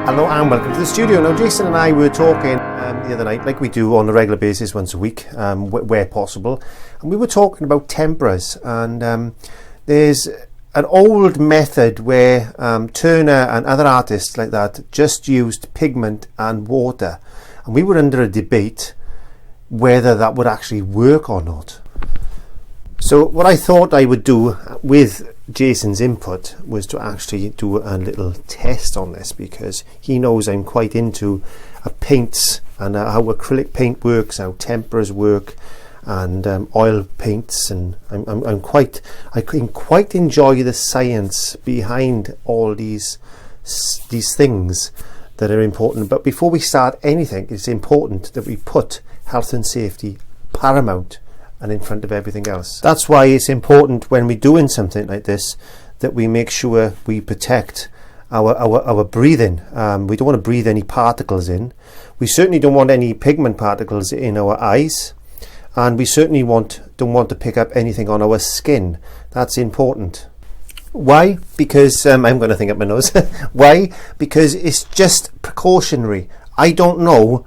Hello and welcome to the studio. Now Jason and I were talking the other night, like we do on a regular basis once a week, where possible, and we were talking about temperas, and there's an old method where Turner and other artists like that just used pigment and water, and we were under a debate whether that would actually work or not. So what I thought I would do with Jason's input was to actually do a little test on this, because he knows I'm quite into paints and how acrylic paint works, how temperas work, and oil paints, and I can quite enjoy the science behind all these things that are important. But before we start anything, it's important that we put health and safety paramount and in front of everything else. That's why it's important when we're doing something like this that we make sure we protect our breathing. We don't want to breathe any particles in. We certainly don't want any pigment particles in our eyes, and we certainly don't want to pick up anything on our skin. That's important. Why? Because I'm going to think up my nose. Why? Because it's just precautionary. I don't know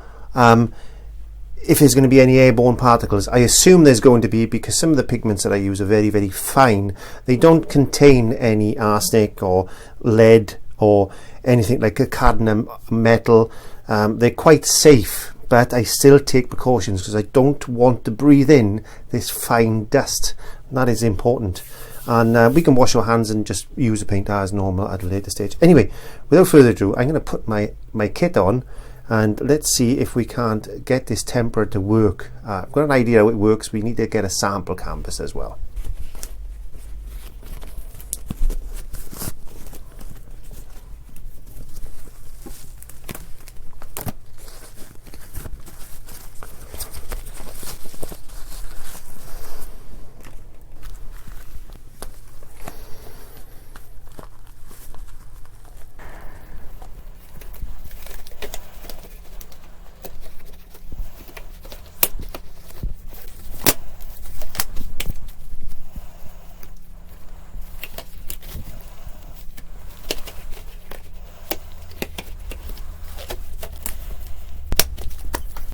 if there's going to be any airborne particles. I assume there's going to be, because some of the pigments that I use are very, very fine. They don't contain any arsenic or lead or anything like a cadmium metal. They're quite safe, but I still take precautions because I don't want to breathe in this fine dust. That is important. And we can wash our hands and just use the paint as normal at a later stage. Anyway, without further ado, I'm going to put my kit on, and let's see if we can't get this tempera to work. I've got an idea how it works. We need to get a sample canvas as well.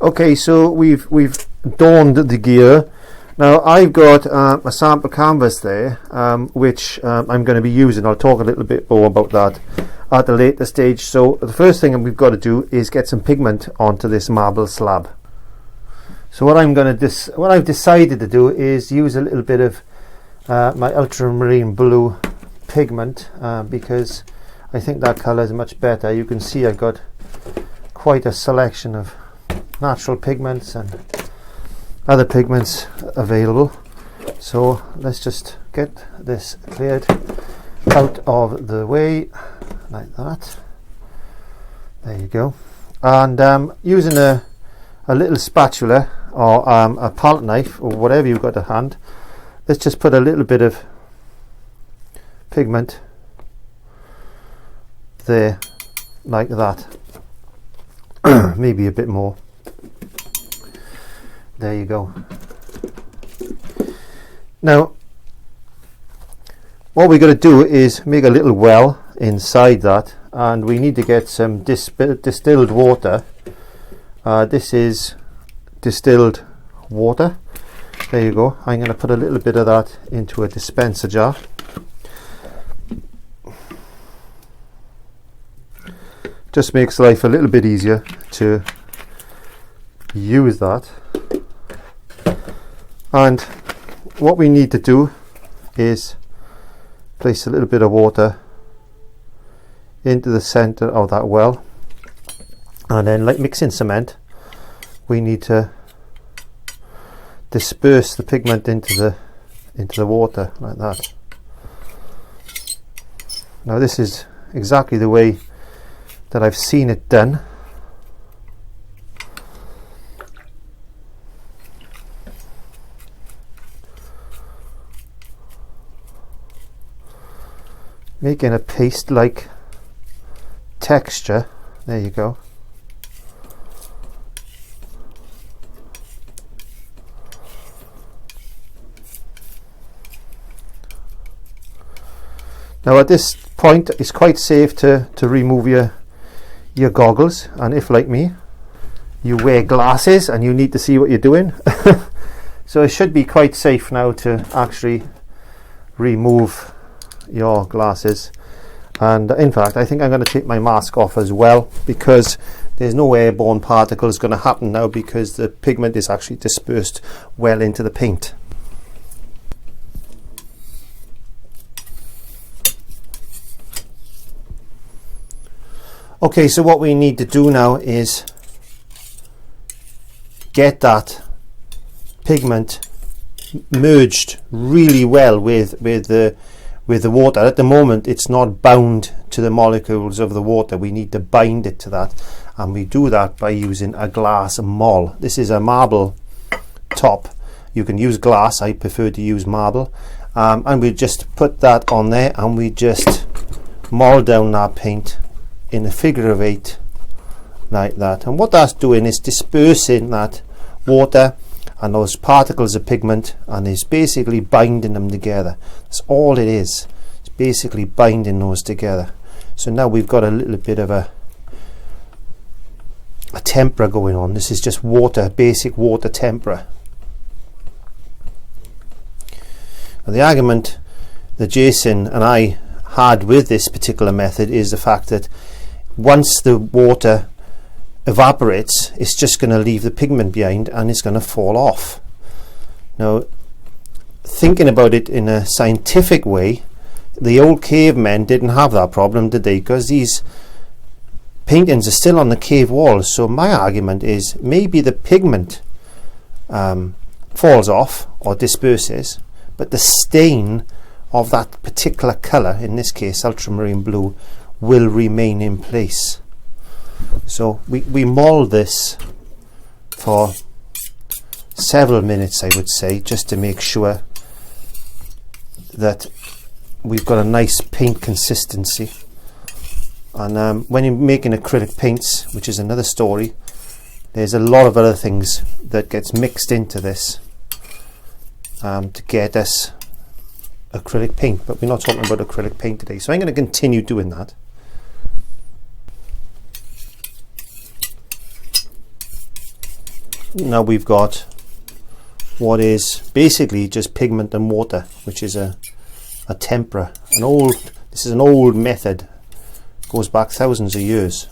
Okay, so we've donned the gear. Now I've got a sample canvas there, which I'm going to be using. I'll talk a little bit more about that at a later stage. So the first thing we've got to do is get some pigment onto this marble slab. So what I've decided to do is use a little bit of my ultramarine blue pigment, because I think that colour is much better. You can see I've got quite a selection of natural pigments and other pigments available. So let's just get this cleared out of the way like that. There you go. And using a little spatula or a palette knife or whatever you've got to hand, let's just put a little bit of pigment there like that. Maybe a bit more. There you go. Now what we're going to do is make a little well inside that, and we need to get some distilled water. This is distilled water. There you go. I'm going to put a little bit of that into a dispenser jar. Just makes life a little bit easier to use that. And what we need to do is place a little bit of water into the center of that well, and then, like mixing cement, we need to disperse the pigment into the water like that. Now this is exactly the way that I've seen it done. Making a paste-like texture. There you go. Now at this point it's quite safe to remove your your goggles, and if like me you wear glasses and you need to see what you're doing, so it should be quite safe now to actually remove your glasses. And in fact, I think I'm going to take my mask off as well, because there's no airborne particles going to happen now, because the pigment is actually dispersed well into the paint. Okay, so what we need to do now is get that pigment merged really well with the water. At the moment it's not bound to the molecules of the water. We need to bind it to that, and we do that by using a glass mold. This is a marble top. You can use glass, I prefer to use marble, and we just put that on there, and we just mold down that paint in a figure of 8 like that. And what that's doing is dispersing that water and those particles of pigment, and is basically binding them together. That's all it is. It's basically binding those together. So now we've got a little bit of a tempera going on. This is just water, basic water tempera. Now the argument that Jason and I had with this particular method is the fact that once the water evaporates, it's just going to leave the pigment behind and it's going to fall off. Now, thinking about it in a scientific way, the old cavemen didn't have that problem, did they? Because these paintings are still on the cave walls. So my argument is maybe the pigment falls off or disperses, but the stain of that particular colour, in this case ultramarine blue, will remain in place. So we mould this for several minutes, I would say, just to make sure that we've got a nice paint consistency. And when you're making acrylic paints, which is another story, there's a lot of other things that gets mixed into this to get us acrylic paint, but we're not talking about acrylic paint today, so I'm going to continue doing that. Now we've got what is basically just pigment and water, which is a tempera. This is an old method, goes back thousands of years.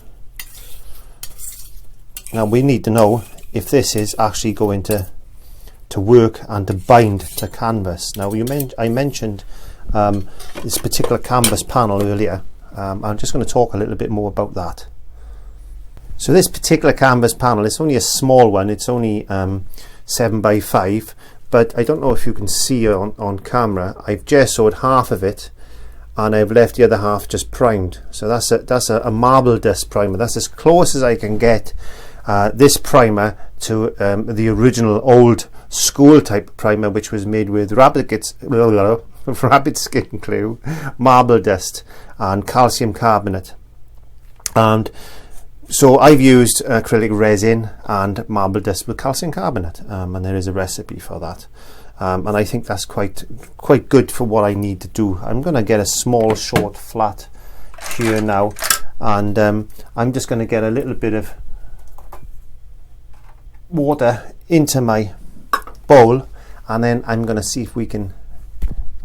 Now we need to know if this is actually going to work and to bind to canvas. Now I mentioned this particular canvas panel earlier. I'm just going to talk a little bit more about that. So this particular canvas panel, it's only a small one, it's only 7 by 5, but I don't know if you can see on camera, I've gessoed half of it and I've left the other half just primed. So that's a marble dust primer. That's as close as I can get this primer to the original old school type primer, which was made with rabbit skin glue, marble dust and calcium carbonate. And so I've used acrylic resin and marble dust with calcium carbonate, and there is a recipe for that, and I think that's quite good for what I need to do. I'm going to get a small short flat here now, and I'm just going to get a little bit of water into my bowl, and then I'm going to see if we can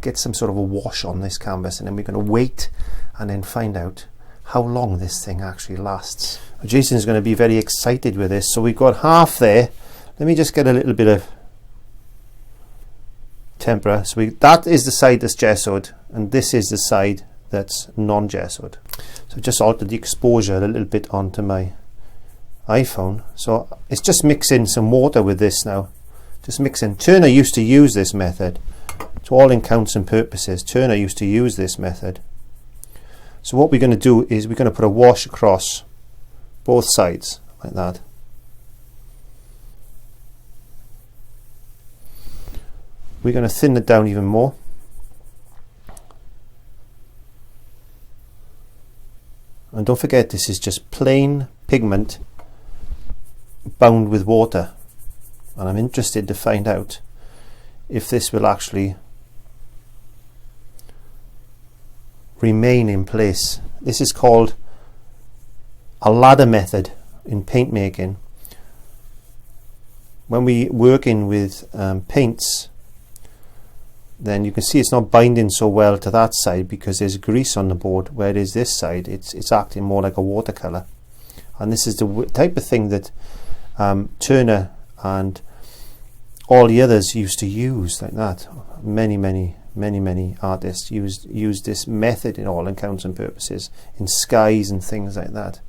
get some sort of a wash on this canvas, and then we're going to wait and then find out how long this thing actually lasts. Jason's going to be very excited with this. So we've got half there. Let me just get a little bit of tempera. So that is the side that's gessoed, and this is the side that's non-gessoed. So just altered the exposure a little bit onto my iPhone. So it's just mixing some water with this now. Just mixing. Turner used to use this method. To all intents and purposes, Turner used to use this method. So what we're going to do is we're going to put a wash across both sides like that. We're going to thin it down even more. And don't forget, this is just plain pigment bound with water. And I'm interested to find out if this will actually remain in place. This is called a ladder method in paint making. When we working with paints, then you can see it's not binding so well to that side because there's grease on the board, whereas this side it's acting more like a watercolor. And this is the type of thing that Turner and all the others used to use, like that. Many artists use this method in all intents and purposes, in skies and things like that.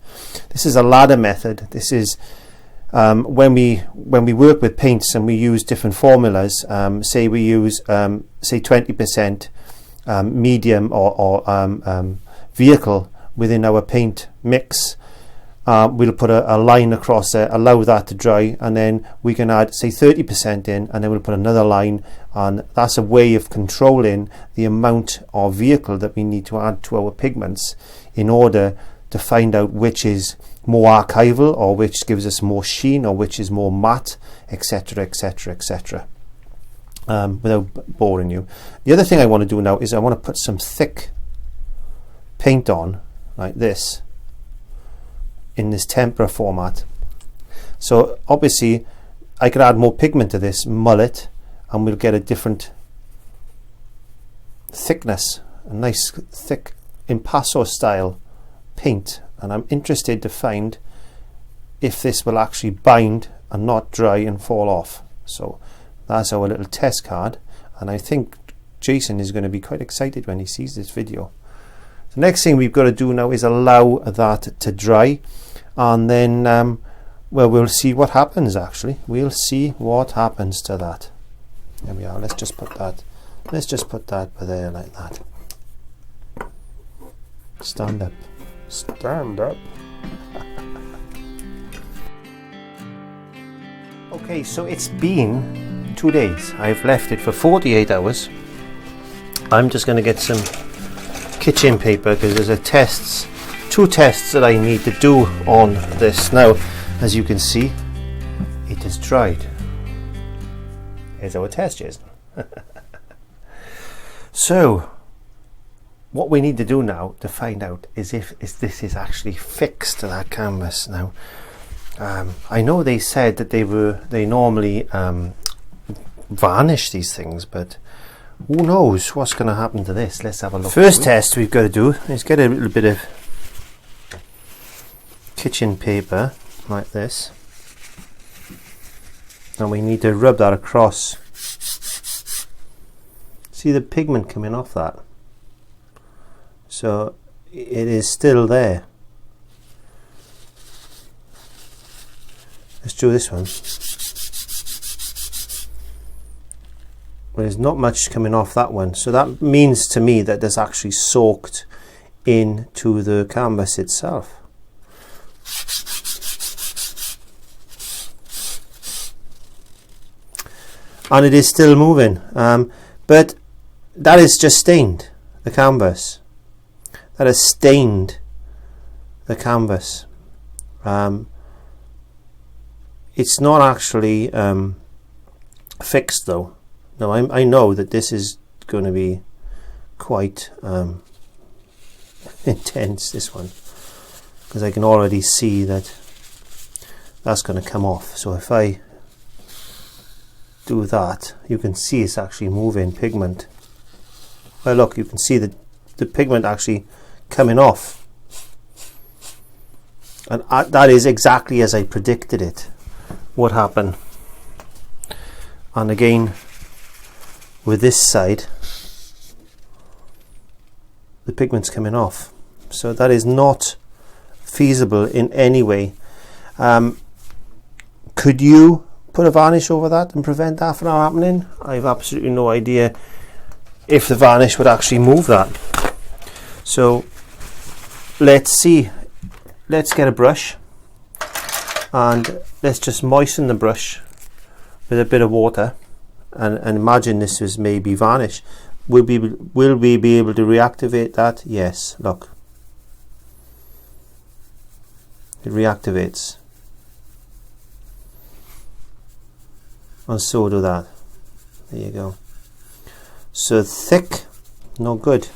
This is a ladder method. This is when we work with paints and we use different formulas. Say we use say 20% medium or vehicle within our paint mix. We'll put a line across there, allow that to dry, and then we can add say 30% in, and then we'll put another line, and that's a way of controlling the amount of vehicle that we need to add to our pigments in order to find out which is more archival, or which gives us more sheen, or which is more matte, etc, etc, etc. Without boring you, the other thing I want to do now is I want to put some thick paint on, like this, in this tempera format. So obviously I could add more pigment to this, mull it, and we'll get a different thickness, a nice thick impasto style paint. And I'm interested to find if this will actually bind and not dry and fall off. So that's our little test card, and I think Jason is going to be quite excited when he sees this video. The next thing we've got to do now is allow that to dry, and then well, we'll see what happens. Actually, we'll see what happens to that. There we are. Let's just put that there like that. Stand up, stand up. Okay, so it's been 2 days. I've left it for 48 hours. I'm just going to get some kitchen paper because there's two tests that I need to do on this. Now, as you can see, it is dried. Here's our test, Jason. So what we need to do now to find out is if this is actually fixed to that canvas. Now I know they said that they normally varnish these things, but who knows what's going to happen to this. Let's have a look. First test we've got to do is get a little bit of kitchen paper like this, and we need to rub that across. See the pigment coming off that? So it is still there. Let's do this one. Well, there's not much coming off that one, so that means to me that there's actually soaked into the canvas itself. And it is still moving, but that is just stained the canvas. That has stained the canvas. It's not actually fixed though. Now I know that this is going to be quite intense, this one, because I can already see that that's going to come off. So if I do that, you can see it's actually moving pigment. Well, look, you can see that the pigment actually coming off, and that is exactly as I predicted it would happen. And again, with this side, the pigment's coming off, so that is not feasible in any way. Could you put a varnish over that and prevent that from happening? I've absolutely no idea if the varnish would actually move that. So let's see. Let's get a brush and let's just moisten the brush with a bit of water, and imagine this is maybe varnish. Will we be able to reactivate that? Yes, look, it reactivates, and so do that. There you go. So thick, no good.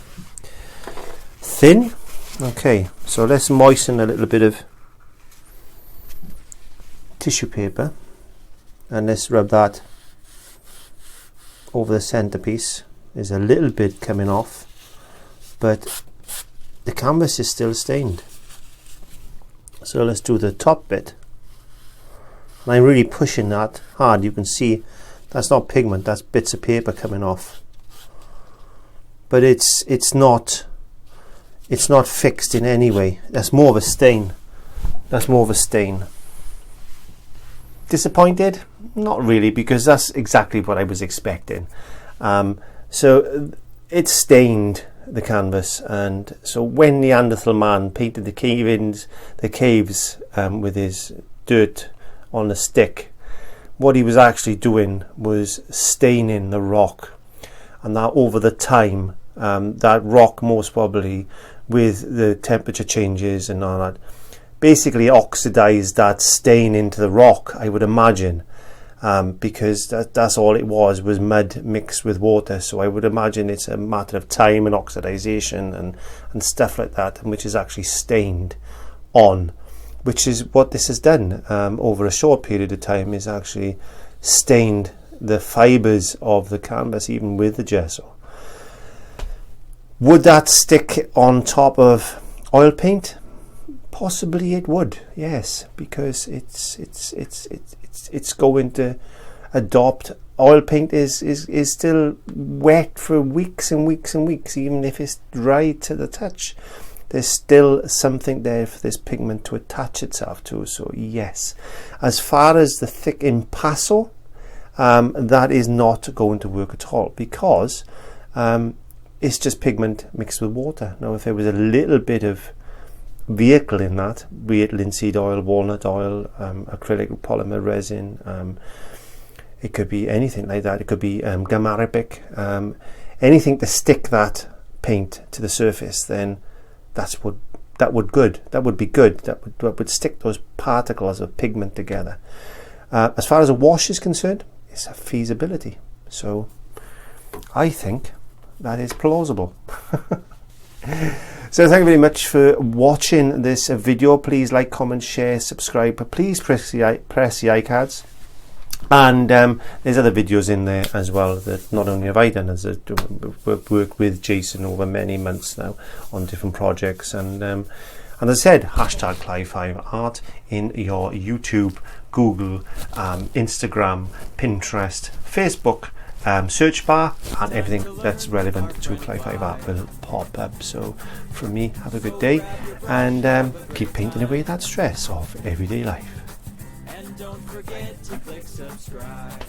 Thin, okay. So let's moisten a little bit of tissue paper and let's rub that over the centerpiece. There's a little bit coming off, but the canvas is still stained. So let's do the top bit. And I'm really pushing that hard. You can see that's not pigment, that's bits of paper coming off. But it's not fixed in any way. That's more of a stain. That's more of a stain. Disappointed? Not really, because that's exactly what I was expecting. So it's stained, the canvas, and so when Neanderthal man painted the caves with his dirt on a stick, what he was actually doing was staining the rock, and that over the time, that rock most probably with the temperature changes and all that, basically oxidized that stain into the rock, I would imagine, because that's all it was mud mixed with water. So I would imagine it's a matter of time and oxidization and stuff like that, and which is actually stained on, which is what this has done over a short period of time, is actually stained the fibers of the canvas, even with the gesso. Would that stick on top of oil paint? Possibly it would, yes, because it's going to adopt. Oil paint is still wet for weeks and weeks and weeks, even if it's dry to the touch. There's still something there for this pigment to attach itself to. So yes, as far as the thick impasto, that is not going to work at all, because it's just pigment mixed with water. Now if there was a little bit of vehicle in that, be it linseed oil, walnut oil, acrylic polymer resin, it could be anything like that. It could be gum arabic, anything to stick that paint to the surface, then that would be good. That would stick those particles of pigment together. As far as a wash is concerned, it's a feasibility. So I think that is plausible. So thank you very much for watching this video. Please like, comment, share, subscribe, but please press the iCards. And there's other videos in there as well that not only have I done, as I've worked with Jason over many months now on different projects. And as I said, hashtag clive5art in your YouTube, Google, Instagram, Pinterest, Facebook search bar, and everything that's relevant to clive5art will pop up. So from me, have a good day, and keep painting away that stress of everyday life. And don't forget to click subscribe.